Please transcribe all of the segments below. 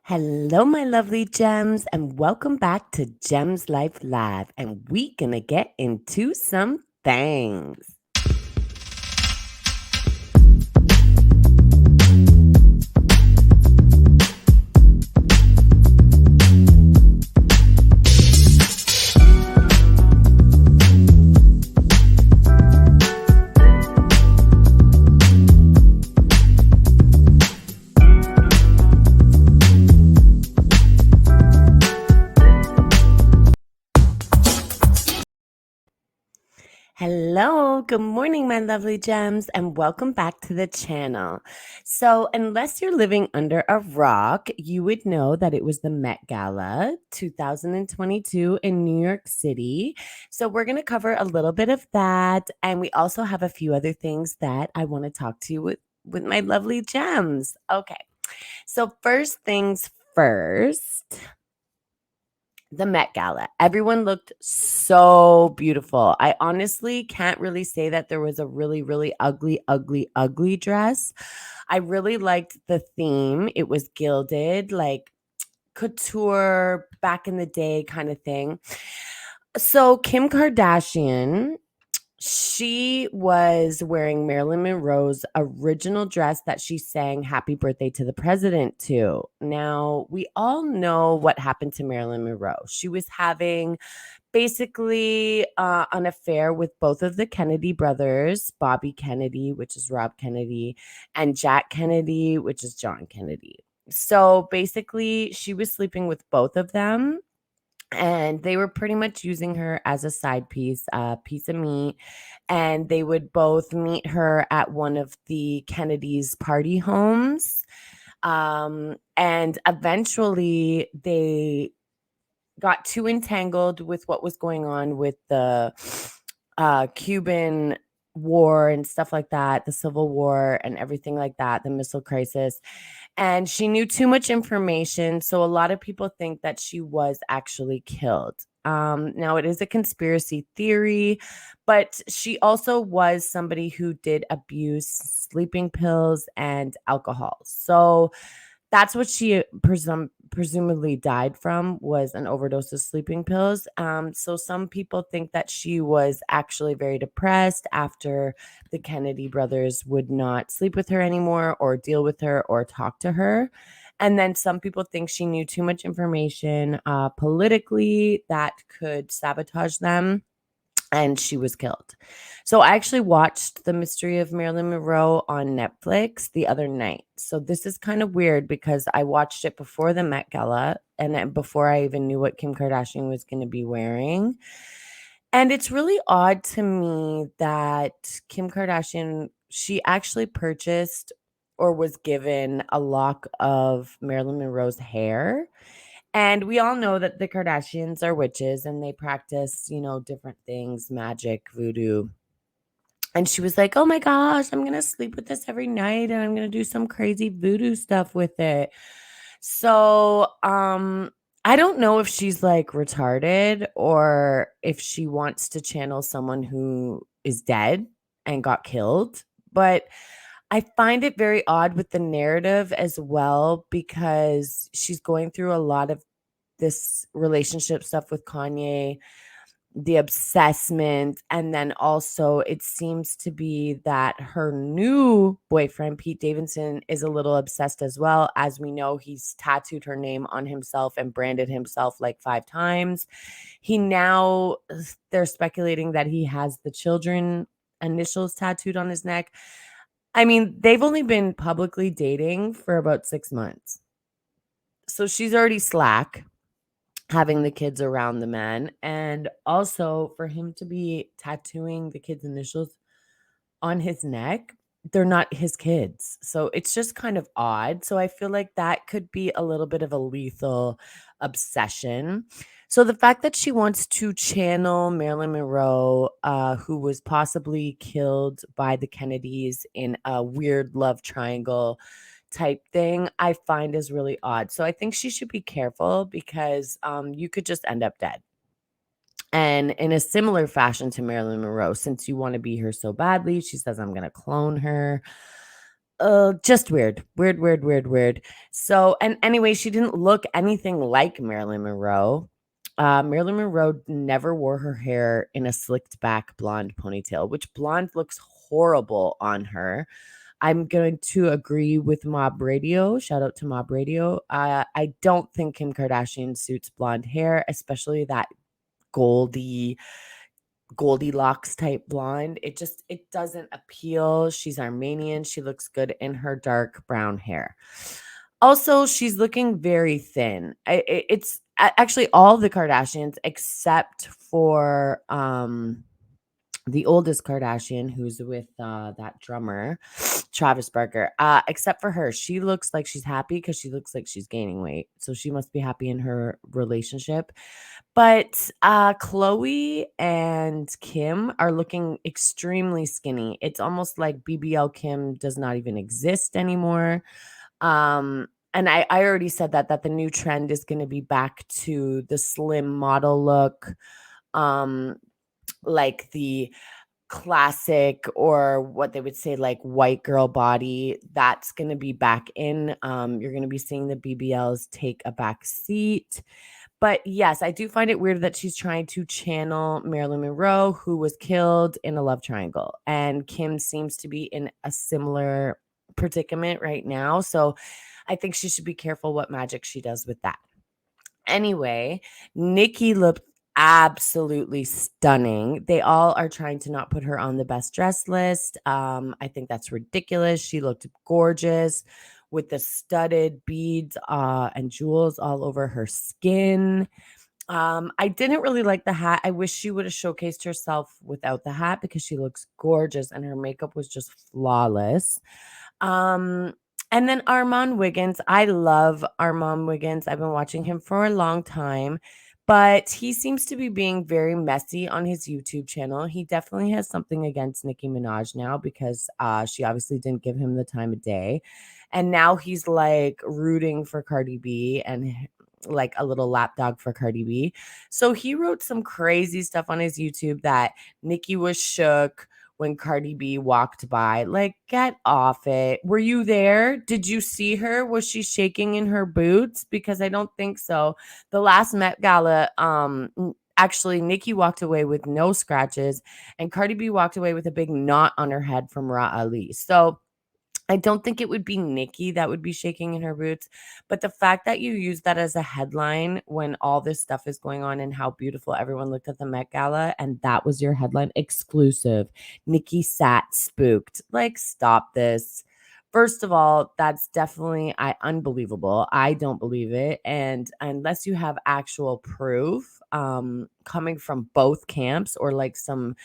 Hello, my lovely gems, and welcome back to Gems Life Live. And we gonna get into some things. Hello, good morning, my lovely gems, and welcome back to the channel. So, unless you're living under a rock, you would know that it was the Met Gala 2022 in New York City. So, we're going to cover a little bit of that, and we also have a few other things that I want to talk to you with my lovely gems. Okay, so first things first, the Met Gala. Everyone looked so beautiful. I honestly can't really say that there was a really, really ugly dress. I really liked the theme. It was gilded, like couture back in the day kind of thing. So, Kim Kardashian, she was wearing Marilyn Monroe's original dress that she sang Happy Birthday to the President to. Now, we all know what happened to Marilyn Monroe. She was having basically an affair with both of the Kennedy brothers, Bobby Kennedy, which is Rob Kennedy, and Jack Kennedy, which is John Kennedy. So basically, she was sleeping with both of them, and they were pretty much using her as a side piece, a piece of meat. And they would both meet her at one of the Kennedy's party homes. And eventually they got too entangled with what was going on with the Cuban war and stuff like that, the Civil War and everything like that, the missile crisis. And she knew too much information. So a lot of people think that she was actually killed. Now, it is a conspiracy theory, but she also was somebody who did abuse sleeping pills and alcohol. So that's what she presumably died from, was an overdose of sleeping pills. So some people think that she was actually very depressed after the Kennedy brothers would not sleep with her anymore or deal with her or talk to her. And then some people think she knew too much information politically that could sabotage them, and she was killed. So I actually watched The Mystery of Marilyn Monroe on Netflix the other night. So this is kind of weird because I watched it before the Met Gala and then before I even knew what Kim Kardashian was going to be wearing. And it's really odd to me that Kim Kardashian, she actually purchased or was given a lock of Marilyn Monroe's hair. And we all know that the Kardashians are witches and they practice, different things, magic, voodoo. And she was like, "Oh my gosh, I'm going to sleep with this every night and I'm going to do some crazy voodoo stuff with it." So, I don't know if she's like retarded or if she wants to channel someone who is dead and got killed, but I find it very odd with the narrative as well because she's going through a lot of this relationship stuff with Kanye, the obsessment, and then also it seems to be that her new boyfriend, Pete Davidson, is a little obsessed as well. As we know, he's tattooed her name on himself and branded himself like 5 times. He now, they're speculating that he has the children initials tattooed on his neck. I mean, they've only been publicly dating for about 6 months. So she's already slack having the kids around the man, and also for him to be tattooing the kids' initials on his neck, they're not his kids. So it's just kind of odd. So I feel like that could be a little bit of a lethal obsession. So the fact that she wants to channel Marilyn Monroe, who was possibly killed by the Kennedys in a weird love triangle type thing, I find is really odd. So I think she should be careful because you could just end up dead. And in a similar fashion to Marilyn Monroe, since you want to be her so badly, she says, "I'm going to clone her." Just weird. Weird, weird, weird, weird. So, and anyway, she didn't look anything like Marilyn Monroe. Marilyn Monroe never wore her hair in a slicked back blonde ponytail, which blonde looks horrible on her. I'm going to agree with Mob Radio. Shout out to Mob Radio. I don't think Kim Kardashian suits blonde hair, especially that goldy Goldilocks type blonde. It doesn't appeal. She's Armenian. She looks good in her dark brown hair. Also, she's looking very thin. Actually all the Kardashians except for the oldest Kardashian, who's with that drummer, Travis Barker. Except for her, she looks like she's happy because she looks like she's gaining weight. So she must be happy in her relationship. But Chloe and Kim are looking extremely skinny. It's almost like BBL Kim does not even exist anymore. And I already said that the new trend is going to be back to the slim model look. Like the classic, or what they would say, like white girl body, that's going to be back in. You're going to be seeing the BBLs take a back seat. But yes, I do find it weird that she's trying to channel Marilyn Monroe, who was killed in a love triangle. And Kim seems to be in a similar predicament right now. So I think she should be careful what magic she does with that. Anyway, Nicki looked absolutely stunning. They all are trying to not put her on the best dress list. I think that's ridiculous. She looked gorgeous with the studded beads and jewels all over her skin. I didn't really like the hat. I wish she would have showcased herself without the hat because she looks gorgeous and her makeup was just flawless. Um, and then Armand Wiggins. I love Armand Wiggins. I've been watching him for a long time, but he seems to be being very messy on his YouTube channel. He definitely has something against Nicki Minaj now because she obviously didn't give him the time of day. And now he's like rooting for Cardi B and like a little lapdog for Cardi B. So he wrote some crazy stuff on his YouTube that Nicki was shook when Cardi B walked by. Like, get off it. Were you there? Did you see her? Was she shaking in her boots? Because I don't think so. The last Met Gala, actually, Nicki walked away with no scratches, and Cardi B walked away with a big knot on her head from Ra Ali. So I don't think it would be Nicki that would be shaking in her boots, but the fact that you use that as a headline when all this stuff is going on and how beautiful everyone looked at the Met Gala, and that was your headline exclusive. Nicki sat spooked. Like, stop this. First of all, that's definitely unbelievable. I don't believe it. And unless you have actual proof coming from both camps or like some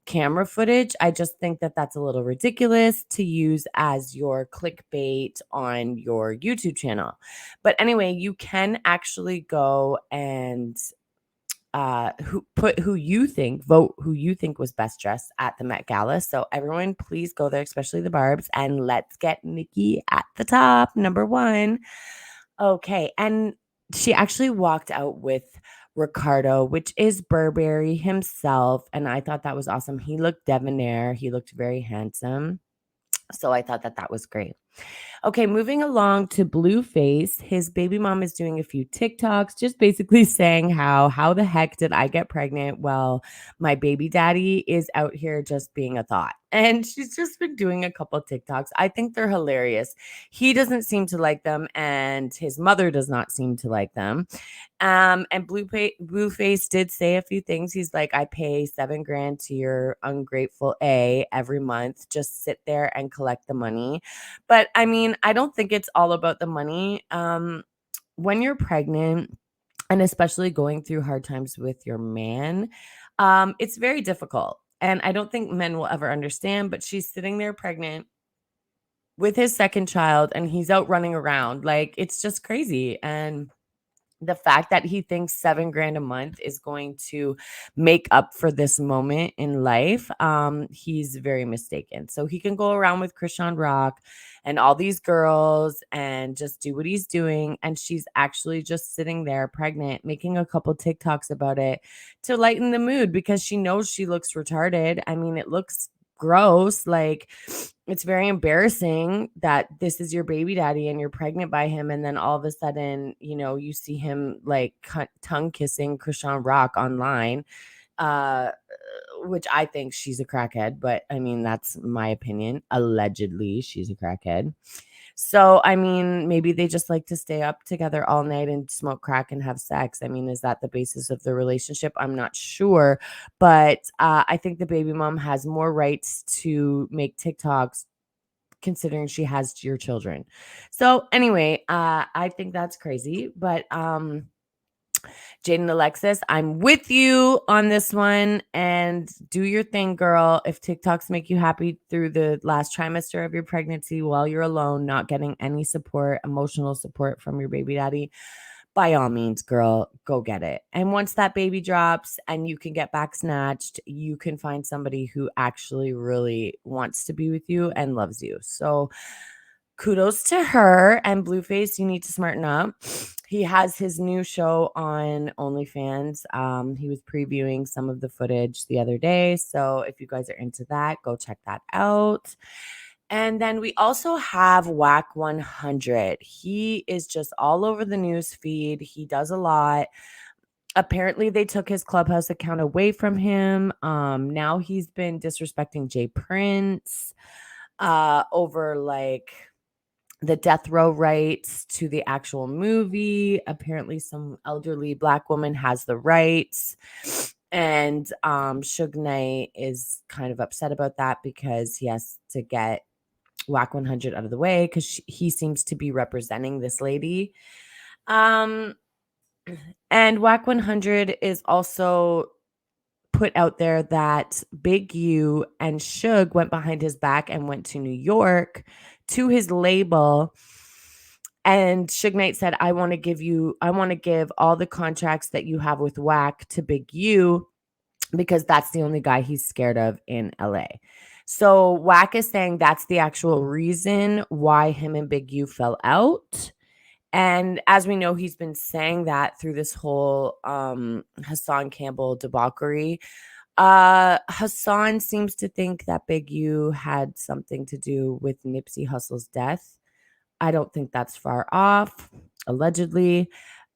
camera footage, I just think that that's a little ridiculous to use as your clickbait on your YouTube channel. But anyway, you can actually go and vote who you think was best dressed at the Met Gala. So everyone, please go there, especially the Barbs, and let's get Nicki at the top, number one. Okay, and she actually walked out with Ricardo, which is Burberry himself, and I thought that was awesome. He looked debonair. He looked very handsome. So I thought that was great. Okay, moving along to Blueface. His baby mom is doing a few TikToks, just basically saying how the heck did I get pregnant? Well, my baby daddy is out here just being a thought. And she's just been doing a couple TikToks. I think they're hilarious. He doesn't seem to like them, and his mother does not seem to like them. And Blueface did say a few things. He's like, I pay $7,000 to your ungrateful A every month. Just sit there and collect the money. But I mean, I don't think it's all about the money. When you're pregnant, and especially going through hard times with your man, it's very difficult. And I don't think men will ever understand, but she's sitting there pregnant with his second child and he's out running around. Like, it's just crazy. And the fact that he thinks $7,000 a month is going to make up for this moment in life, he's very mistaken. So he can go around with Krishan Rock and all these girls and just do what he's doing. And she's actually just sitting there pregnant, making a couple TikToks about it to lighten the mood because she knows she looks retarded. I mean, it looks gross. Like, it's very embarrassing that this is your baby daddy and you're pregnant by him. And then all of a sudden, you see him like tongue kissing Krishan Rock online, uh, which I think she's a crackhead. But I mean, that's my opinion. Allegedly, she's a crackhead. So, I mean, maybe they just like to stay up together all night and smoke crack and have sex. I mean, is that the basis of the relationship? I'm not sure. But I think the baby mom has more rights to make TikToks considering she has your children. So, anyway, I think that's crazy. But Jaden Alexis, I'm with you on this one, and do your thing, girl. If TikToks make you happy through the last trimester of your pregnancy while you're alone, not getting any support, emotional support from your baby daddy, by all means, girl, go get it. And once that baby drops and you can get back snatched, you can find somebody who actually really wants to be with you and loves you. So kudos to her. And Blueface, you need to smarten up. He has his new show on OnlyFans. He was previewing some of the footage the other day. So if you guys are into that, go check that out. And then we also have Whack 100. He is just all over the news feed. He does a lot. Apparently, they took his Clubhouse account away from him. Now he's been disrespecting Jay Prince over like the death row rights to the actual movie. Apparently, some elderly Black woman has the rights. And Suge Knight is kind of upset about that because he has to get Whack 100 out of the way because he seems to be representing this lady. And Whack 100 is also put out there that Big U and Suge went behind his back and went to New York to his label. And Suge Knight said, I want to give all the contracts that you have with Whack to Big U because that's the only guy he's scared of in LA. So Whack is saying that's the actual reason why him and Big U fell out. And as we know, he's been saying that through this whole Hassan Campbell debauchery. Hassan seems to think that Big U had something to do with Nipsey Hussle's death. I don't think that's far off, allegedly.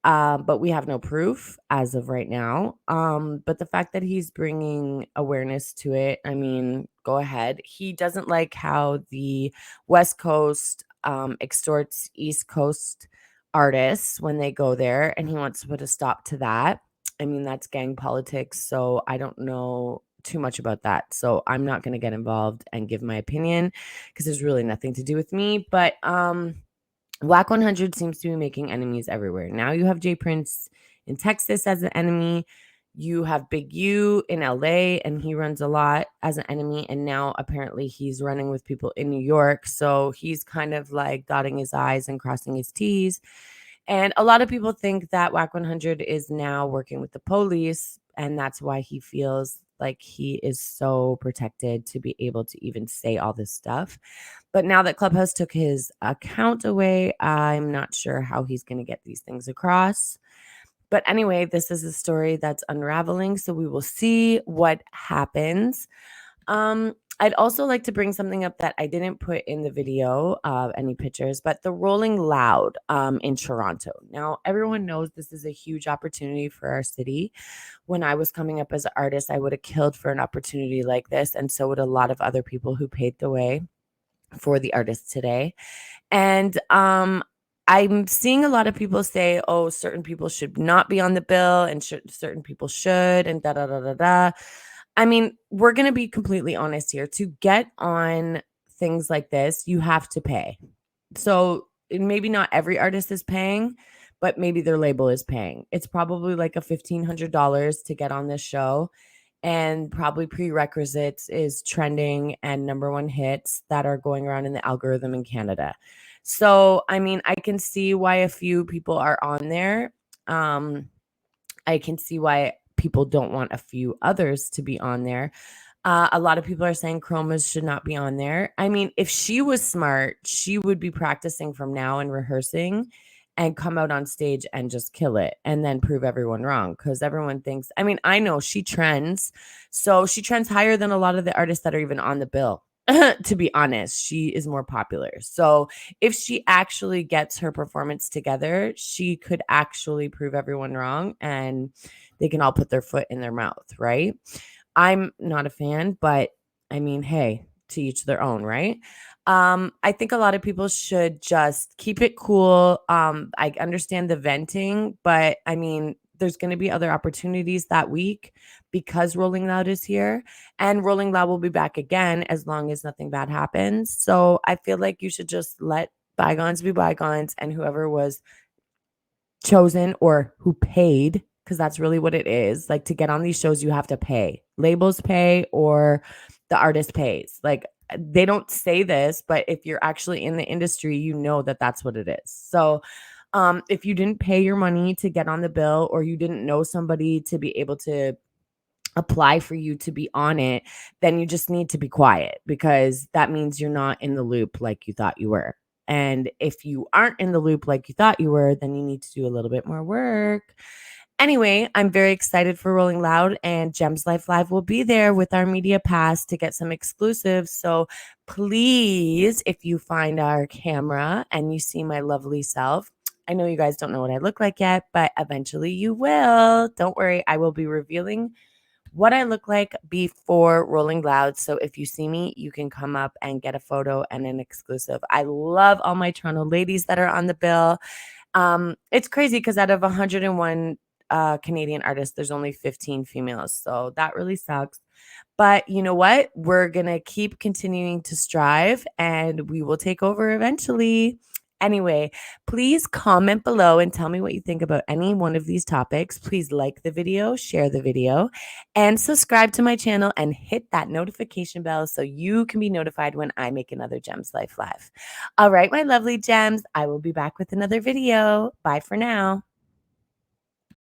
But we have no proof as of right now. But the fact that he's bringing awareness to it, I mean, go ahead. He doesn't like how the West Coast extorts East Coast artists when they go there, and he wants to put a stop to that. I mean, that's gang politics, so I don't know too much about that. So I'm not going to get involved and give my opinion because there's really nothing to do with me. But Whack 100 seems to be making enemies everywhere. Now you have Jay Prince in Texas as an enemy. You have Big U in LA, and he runs a lot as an enemy. And now apparently he's running with people in New York. So he's kind of like dotting his I's and crossing his T's. And a lot of people think that Whack 100 is now working with the police. And that's why he feels like he is so protected to be able to even say all this stuff. But now that Clubhouse took his account away, I'm not sure how he's going to get these things across. But anyway, this is a story that's unraveling. So we will see what happens. I'd also like to bring something up that I didn't put in the video, any pictures, but the Rolling Loud in Toronto. Now, everyone knows this is a huge opportunity for our city. When I was coming up as an artist, I would have killed for an opportunity like this, and so would a lot of other people who paved the way for the artists today. And I'm seeing a lot of people say, oh, certain people should not be on the bill and certain people should, and da da da da da. I mean, we're going to be completely honest here. To get on things like this, you have to pay. So maybe not every artist is paying, but maybe their label is paying. It's probably like a $1,500 to get on this show. And probably prerequisites is trending and number one hits that are going around in the algorithm in Canada. So, I mean, I can see why a few people are on there. I can see why people don't want a few others to be on there. A lot of people are saying Chromas should not be on there. I mean, if she was smart, she would be practicing from now and rehearsing and come out on stage and just kill it and then prove everyone wrong. Because everyone thinks, I mean, I know she trends. So she trends higher than a lot of the artists that are even on the bill. To be honest, she is more popular. So if she actually gets her performance together, she could actually prove everyone wrong and they can all put their foot in their mouth, right? I'm not a fan, but I mean, hey, to each their own, right? I think a lot of people should just keep it cool. I understand the venting, but I mean, there's going to be other opportunities that week because Rolling Loud is here, and Rolling Loud will be back again as long as nothing bad happens. So I feel like you should just let bygones be bygones, and whoever was chosen or who paid, because that's really what it is. Like, to get on these shows, you have to pay. Labels pay or the artist pays. Like, they don't say this, but if you're actually in the industry, you know that that's what it is. So if you didn't pay your money to get on the bill, or you didn't know somebody to be able to apply for you to be on it, then you just need to be quiet, because that means you're not in the loop like you thought you were. And if you aren't in the loop like you thought you were, then you need to do a little bit more work. Anyway, I'm very excited for Rolling Loud, and Gems Life Live will be there with our media pass to get some exclusives. So please, if you find our camera and you see my lovely self, I know you guys don't know what I look like yet, but eventually you will. Don't worry, I will be revealing what I look like before Rolling Loud. So if you see me, you can come up and get a photo and an exclusive. I love all my Toronto ladies that are on the bill. It's crazy because out of 101 Canadian artists, there's only 15 females. So that really sucks. But you know what? We're going to keep continuing to strive, and we will take over eventually. Anyway, please comment below and tell me what you think about any one of these topics. Please like the video, share the video, and subscribe to my channel and hit that notification bell so you can be notified when I make another Gems Life Live. All right, my lovely gems, I will be back with another video. Bye for now.